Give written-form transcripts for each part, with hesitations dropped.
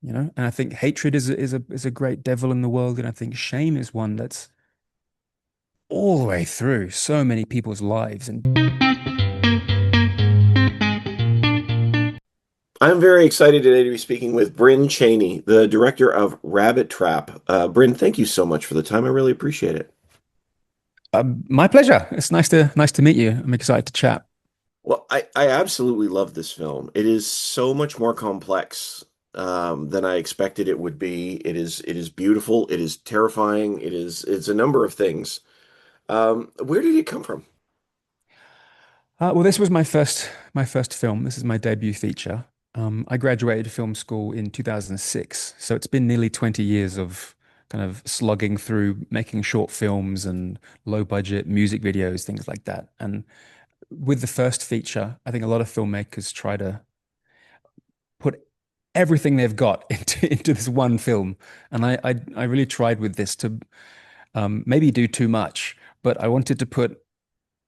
you know? And I think hatred is a great devil in the world, and I think shame is one that's all the way through so many people's lives. And I'm very excited today to be speaking with Bryn Chainey, the director of Rabbit Trap. Bryn, thank you so much for the time. I really appreciate it. my pleasure. It's nice to meet you. I'm excited to chat. Well, I absolutely love this film. It is so much more complex than I expected it would be. It is beautiful. It is terrifying. It's a number of things. Where did it come from? Well, this was my first film. This is my debut feature. I graduated film school in 2006, so it's been nearly 20 years of kind of slogging through making short films and low budget music videos, things like that. And with the first feature, I think a lot of filmmakers try to put everything they've got into this one film, and I really tried with this to maybe do too much, but I wanted to put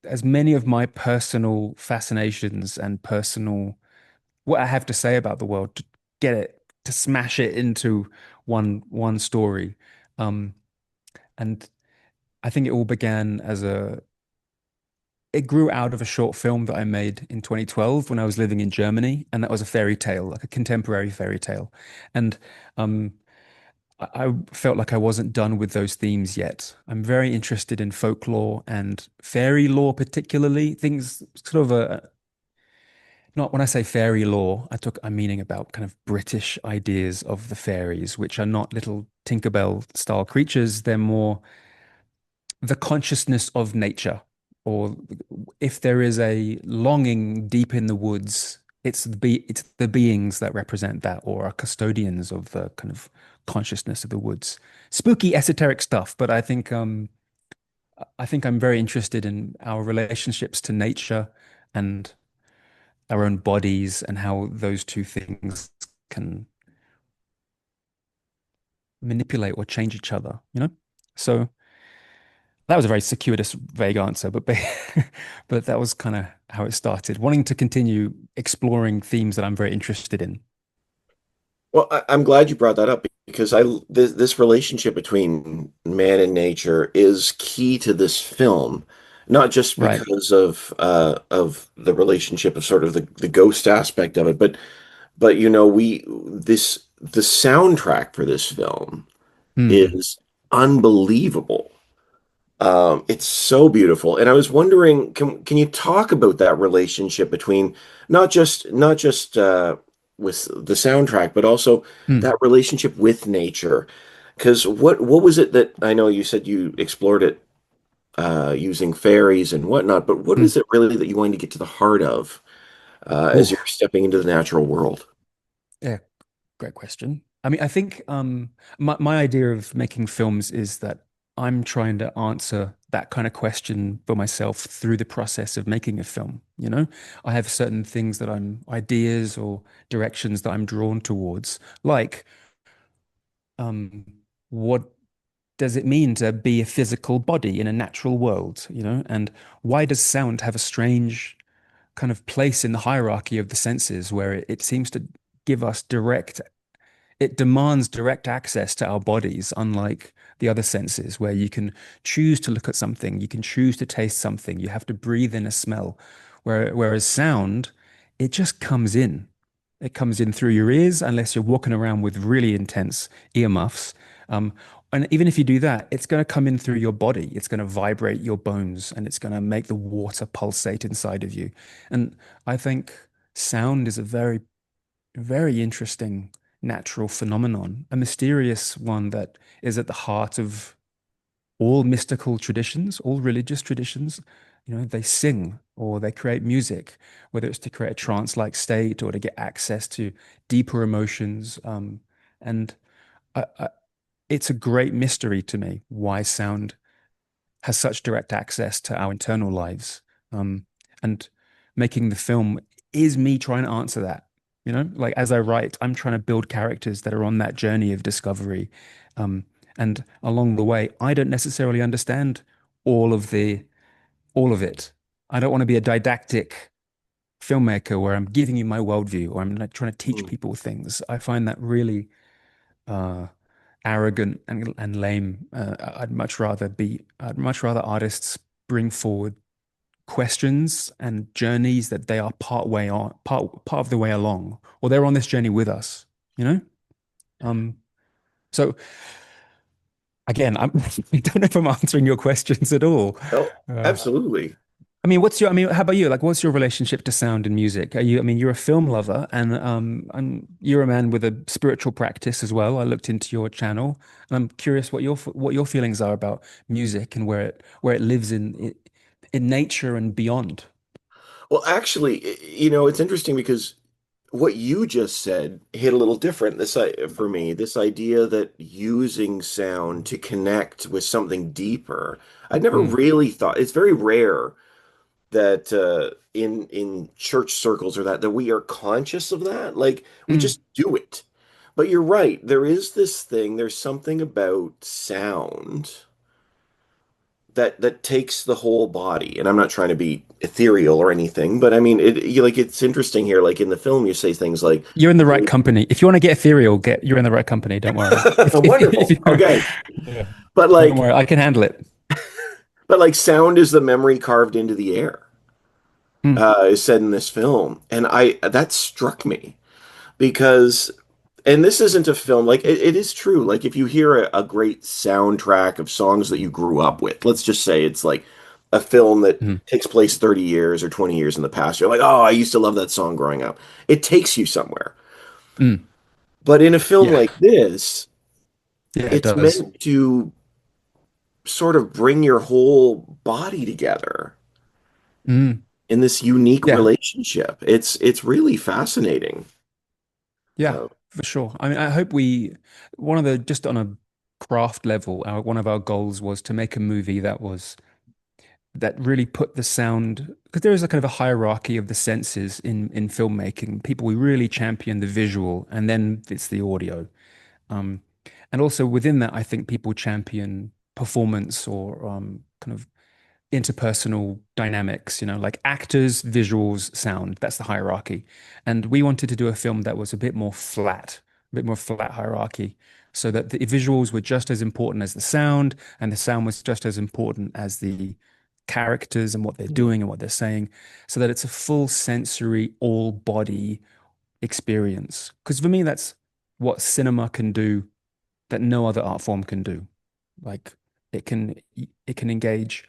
as many of my personal fascinations and personal what I have to say about the world to get it to smash it into one story. Um, and I think it all began as a it grew out of a short film that I made in 2012 when I was living in Germany, and that was a fairy tale, like a contemporary fairy tale. And um, I felt like I wasn't done with those themes yet. I'm very interested in folklore and fairy lore, particularly things sort of a not when I say fairy lore, I'm meaning about kind of British ideas of the fairies, which are not little Tinkerbell style creatures. They're more the consciousness of nature, or if there is a longing deep in the woods, it's the beings that represent that, or are custodians of the kind of consciousness of the woods. Spooky, esoteric stuff, but I think I'm very interested in our relationships to nature and our own bodies and how those two things can manipulate or change each other, you know? So that was a very circuitous, vague answer, but but that was kind of how it started, wanting to continue exploring themes that I'm very interested in. Well, I'm glad you brought that up because this relationship between man and nature is key to this film, not just Right. because of the relationship of sort of the ghost aspect of it, but you know we this the soundtrack for this film Mm, is unbelievable. It's so beautiful, and I was wondering, can you talk about that relationship between not just with the soundtrack, but also mm, that relationship with nature? Because what was it that I know you said you explored it using fairies and whatnot, but what mm. is it really that you wanted to get to the heart of as Ooh, you're stepping into the natural world? yeah, great question. I mean, I think my idea of making films is that I'm trying to answer that kind of question for myself through the process of making a film. You know, I have certain things that I'm ideas or directions that I'm drawn towards, like um, what does it mean to be a physical body in a natural world, you know? And why does sound have a strange kind of place in the hierarchy of the senses where it seems to give us it demands direct access to our bodies, unlike the other senses where you can choose to look at something, you can choose to taste something, you have to breathe in a smell. Whereas sound, it just comes in. It comes in through your ears, unless you're walking around with really intense earmuffs. Um, and even if you do that, it's going to come in through your body. It's going to vibrate your bones and it's going to make the water pulsate inside of you. And I think sound is a very, very interesting natural phenomenon, a mysterious one that is at the heart of all mystical traditions, all religious traditions. You know, they sing or they create music, whether it's to create a trance-like state or to get access to deeper emotions. And I, it's a great mystery to me why sound has such direct access to our internal lives. Um, and making the film is me trying to answer that. You know, like as I write, I'm trying to build characters that are on that journey of discovery. Um, and along the way, I don't necessarily understand all of the all of it. I don't want to be a didactic filmmaker where I'm giving you my worldview or I'm like trying to teach Mm. people things. I find that really, arrogant and lame. I'd much rather artists bring forward questions and journeys that they are part of the way along, or they're on this journey with us, you know? Um, so again, I don't know if I'm answering your questions at all. Oh, Uh, absolutely. I mean, how about you? Like, what's your relationship to sound and music? I mean, you're a film lover and you're a man with a spiritual practice as well. I looked into your channel and I'm curious what your feelings are about music and where it lives in nature and beyond. Well, actually, it's interesting because what you just said hit a little different for me. This idea that using sound to connect with something deeper. I'd never Mm, really thought. It's very rare that in church circles or that we are conscious of that. Like we mm. just do it. But you're right. There is this thing. There's something about sound that takes the whole body. And I'm not trying to be ethereal or anything, but I mean, it's interesting here. Like in the film, you say things like, You're in the right company. If you want to get ethereal, you're in the right company. Don't worry. If "Wonderful, you, okay," yeah, but don't like, worry. I can handle it. sound is the memory carved into the air. Mm, Is said in this film, and I that struck me because and this isn't a film like it is true like if you hear a great soundtrack of songs that you grew up with, let's just say it's like a film that mm, takes place 30 years or 20 years in the past, you're like, oh, I used to love that song growing up. It takes you somewhere. mm. But in a film Yeah, like this, yeah, it it's does. meant to sort of bring your whole body together Mm, in this unique yeah, relationship. It's really fascinating. yeah, uh, for sure. I mean, one of the, just on a craft level, one of our goals was to make a movie that really put the sound, because there is a kind of a hierarchy of the senses in filmmaking. People, we really champion the visual, and then it's the audio. Um, and also within that, I think people champion performance or kind of interpersonal dynamics, like actors, visuals, sound. That's the hierarchy. And we wanted to do a film that was a bit more flat hierarchy, so that the visuals were just as important as the sound, and the sound was just as important as the characters and what they're doing and what they're saying, so that it's a full sensory, all body experience. Because for me, that's what cinema can do that no other art form can do. Like it can it can engage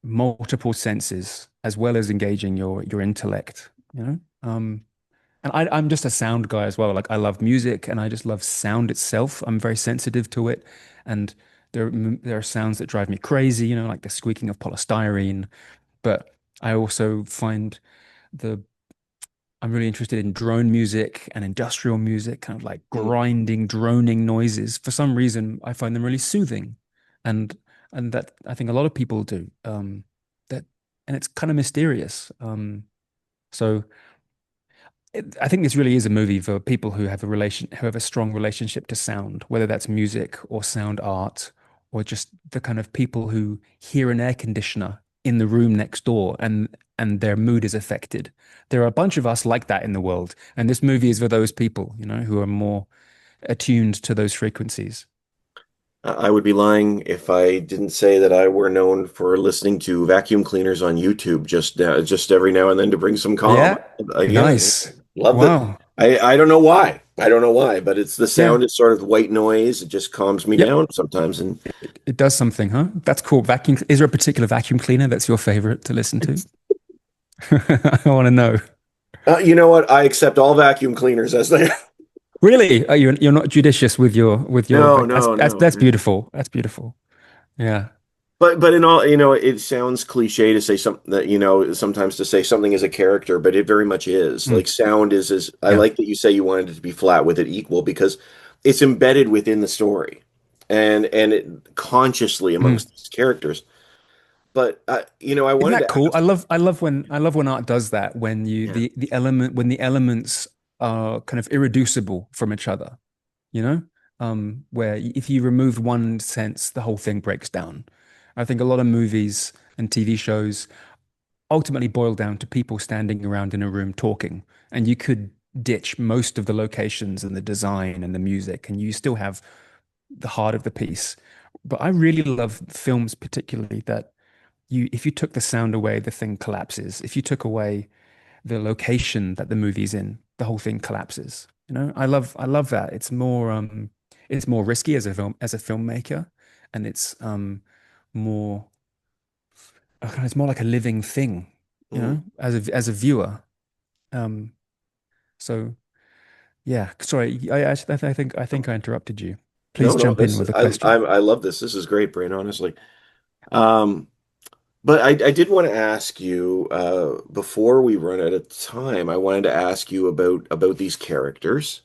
multiple senses as well as engaging your intellect, you know? And I'm just a sound guy as well. Like I love music and I just love sound itself. I'm very sensitive to it. And there are sounds that drive me crazy, like the squeaking of polystyrene. But I also find the I'm really interested in drone music and industrial music, kind of like mm. grinding, droning noises. For some reason, I find them really soothing, and and that I think a lot of people do. That and it's kind of mysterious. So I think this really is a movie for people who have a strong relationship to sound, whether that's music or sound art, or just the kind of people who hear an air conditioner in the room next door and their mood is affected. There are a bunch of us like that in the world, and this movie is for those people, who are more attuned to those frequencies. I would be lying if I didn't say that I were known for listening to vacuum cleaners on YouTube just every now and then to bring some calm. Yeah, Yeah, nice. love that. Wow. I don't know why. I don't know why, but it's the Yeah. sound is sort of white noise. It just calms me Yep. down sometimes. And It does something, huh? That's cool. Vacuum. Is there a particular vacuum cleaner that's your favorite to listen to? I want to know. you know what? I accept all vacuum cleaners as they. Really? You're not judicious with your No, vac no, no. that's beautiful. That's beautiful. Yeah. But in all, it sounds cliche to say something that, sometimes to say something is a character, but it very much is. Like Mm. sound is I Yeah. like that you say you wanted it to be flat with it equal because it's embedded within the story and it consciously Mm. amongst these characters. But I Isn't wanted that to cool? ask, I love when art does that, when yeah. the elements are kind of irreducible from each other, you know? Where if you remove one sense, the whole thing breaks down. I think a lot of movies and TV shows ultimately boil down to people standing around in a room talking. And you could ditch most of the locations and the design and the music, and you still have the heart of the piece. But I really love films, particularly that if you took the sound away, the thing collapses. If you took away the location that the movie's in, the whole thing collapses. I love that. It's more risky as a filmmaker, and more it's more like a living thing, Mm. as a viewer. Um, so yeah, sorry, I think I interrupted you. No, Please no, jump in this with a question. I love this. This is great, Bryn, honestly. Um, but I did want to ask you, before we run out of time, I wanted to ask you about these characters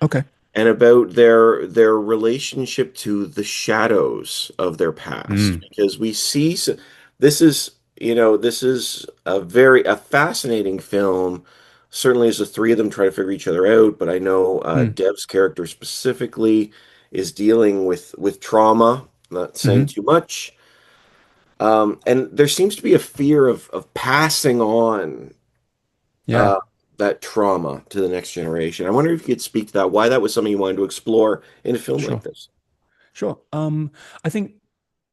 Okay. and about their relationship to the shadows of their past, Mm, because this is, this is a fascinating film. Certainly, as the three of them try to figure each other out, but I know mm, Dev's character specifically is dealing with trauma. Not saying hmm. too much. And there seems to be a fear of passing on Yeah, uh, that trauma to the next generation. I wonder if you could speak to that, why that was something you wanted to explore in a film like sure, this. sure. I think,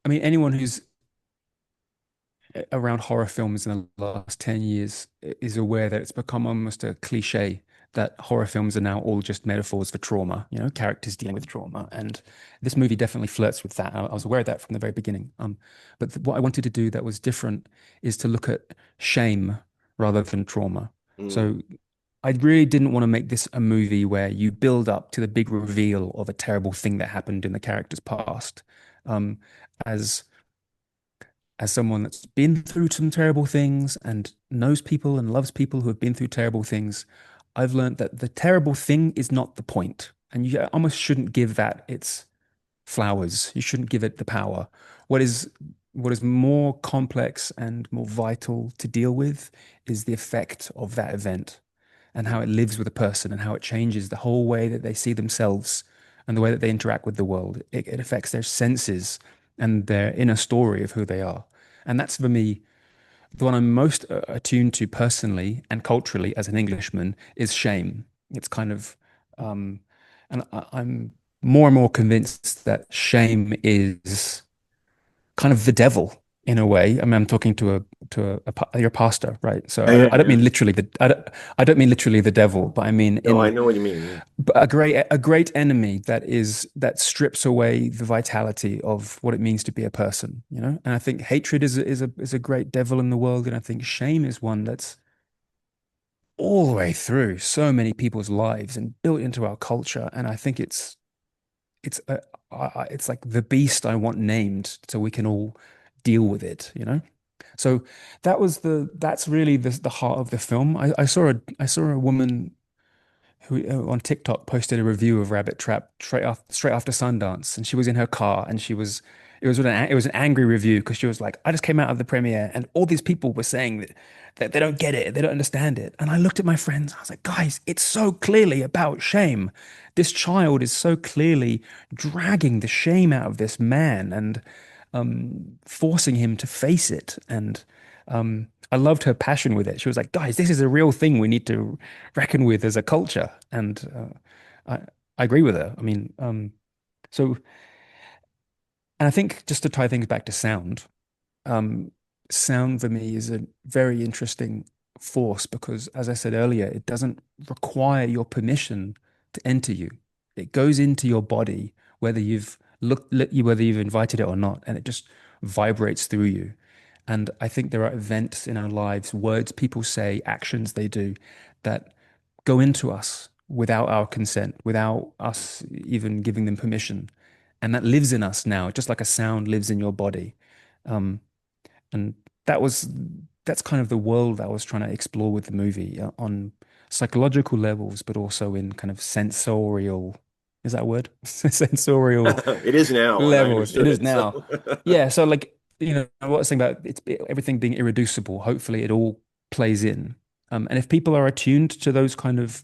I mean, anyone who's around horror films in the last 10 years is aware that it's become almost a cliche that horror films are now all just metaphors for trauma, characters dealing with trauma. And this movie definitely flirts with that. I was aware of that from the very beginning. But what I wanted to do that was different is to look at shame rather than trauma. Mm, So I really didn't want to make this a movie where you build up to the big reveal of a terrible thing that happened in the character's past. Um, as as someone that's been through some terrible things and knows people and loves people who have been through terrible things, I've learned that the terrible thing is not the point, and you almost shouldn't give that its flowers. You shouldn't give it the power. What is what is more complex and more vital to deal with is the effect of that event and how it lives with a person and how it changes the whole way that they see themselves and the way that they interact with the world. It affects their senses and their inner story of who they are. And that's for me the one I'm most attuned to personally and culturally as an Englishman is shame. It's kind of, um, and I'm more and more convinced that shame is kind of the devil in a way. I mean, I'm talking to your pastor, right? So yeah, I don't yeah. mean literally I don't mean literally the devil, but I mean No, I in know what you mean. Yeah. a great enemy that strips away the vitality of what it means to be a person, And I think hatred is a great devil in the world, and I think shame is one that's all the way through so many people's lives and built into our culture, and I think it's it's like the beast I want named so we can all deal with it. So that's really the heart of the film. I saw a woman who on TikTok posted a review of Rabbit Trap straight after Sundance, and she was in her car, and it was an angry review because she was like, I just came out of the premiere, and all these people were saying that they don't get it, they don't understand it, and I looked at my friends, I was like, guys, it's so clearly about shame. This child is so clearly dragging the shame out of this man and forcing him to face it, and I loved her passion with it. She was like, guys, this is a real thing we need to reckon with as a culture. And I agree with her. I mean, so, and I think just to tie things back to sound, um, sound for me is a very interesting force because, as I said earlier, it doesn't require your permission to enter you. It goes into your body, whether whether you've invited it or not, and it just vibrates through you. And I think there are events in our lives, words people say, actions they do that go into us without our consent, without us even giving them permission. And that lives in us now, just like a sound lives in your body. Um, and that was that's kind of the world that I was trying to explore with the movie on psychological levels, but also in kind of sensorial, is that a word? Sensorial It is now, and I levels. It understood is it. So now. Yeah. So like, what I was saying about everything being irreducible, hopefully it all plays in. And if people are attuned to those kind of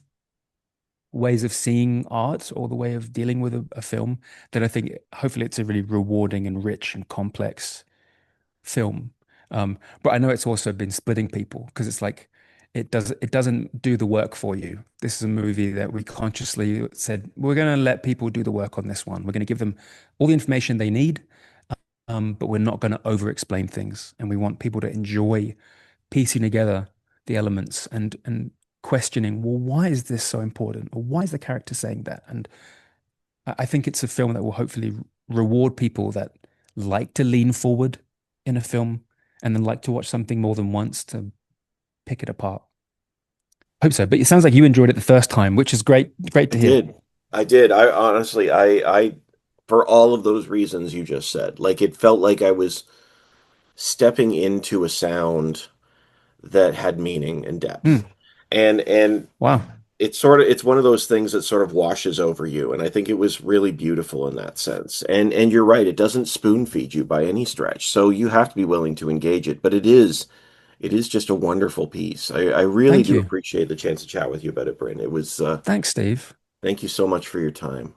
ways of seeing art or the way of dealing with a film, then I think hopefully it's a really rewarding and rich and complex film. But I know it's also been splitting people because it's like it doesn't do the work for you. This is a movie that we consciously said we're going to let people do the work on this one. We're going to give them all the information they need, but we're not going to over explain things. And we want people to enjoy piecing together the elements and questioning, well, why is this so important? Or why is the character saying that? And I think it's a film that will hopefully reward people that like to lean forward in a film and then like to watch something more than once to pick it apart. Hope so. But it sounds like you enjoyed it the first time, which is great. Great I to hear. did. I did. I honestly, for all of those reasons you just said, like it felt like I was stepping into a sound that had meaning and depth. Mm, And wow. it's one of those things that sort of washes over you. And I think it was really beautiful in that sense. And you're right, it doesn't spoon feed you by any stretch. So you have to be willing to engage it. But it is just a wonderful piece. I really Thank do you. appreciate the chance to chat with you about it, Bryn. It was Thanks, Steve. thank you so much for your time.